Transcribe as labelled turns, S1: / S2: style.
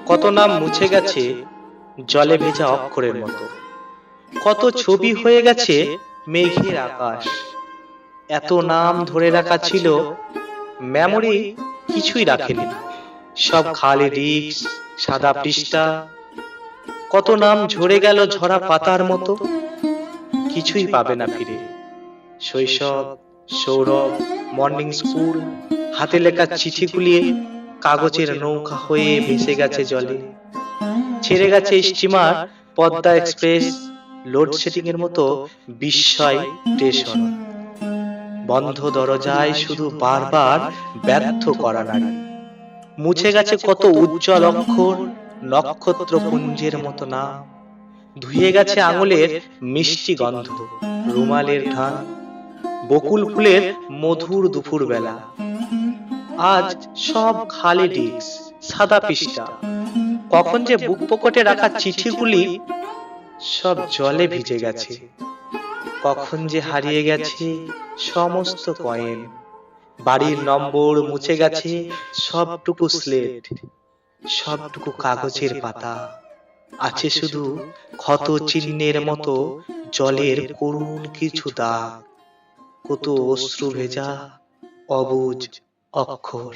S1: কত নাম মুছে গেছে জলে ভেজা অক্ষরের মতো, কত ছবি হয়ে গেছে মেঘের আকাশ। এত নাম ধরে রাখা ছিল, মেমোরি কিছুই রাখেনি, সব খালি ডিস্ক, সাদা পৃষ্ঠা। কত নাম ঝরে গেল ঝরা পাতার মতো, কিছুই পাবে না ফিরে। শৈশব, সৌরভ, মর্নিং স্কুল, হাতে লেখা চিঠিগুলি কাগজের নৌকা হয়ে ভেসে গেছে জলে। ছেড়ে গেছে স্টিমার, পদ্মা এক্সপ্রেস, লোডশেডিং এর মতো বিস্ময় স্টেশন। বন্ধ দরজায় শুধু বারবার ব্যর্থ করা নারী। মুছে গেছে কত উজ্জ্বল অক্ষর, নক্ষত্র পুঞ্জের মতো নাম। ধুয়ে গেছে আঙুলের মিষ্টি গন্ধ, রুমালের টান, বকুল ফুলের মধুর দুপুর বেলা। আজ সব খালি ডিস্ক, সাদা পৃষ্ঠা। কখন যে বুক পকেটে রাখা চিঠিগুলি সব জলে ভিজে গেছে। কখন যে হারিয়ে গেছে সমস্ত কয়েন, বাড়ির নম্বর মুছে গেছে সবটুকু স্লেট, সবটুকু কাগজের পাতা। আছে শুধু ক্ষত চিহ্নের মতো জলের করুণ কিছু দাগ, কত অশ্রু ভেজা অবুঝ অক্ষর।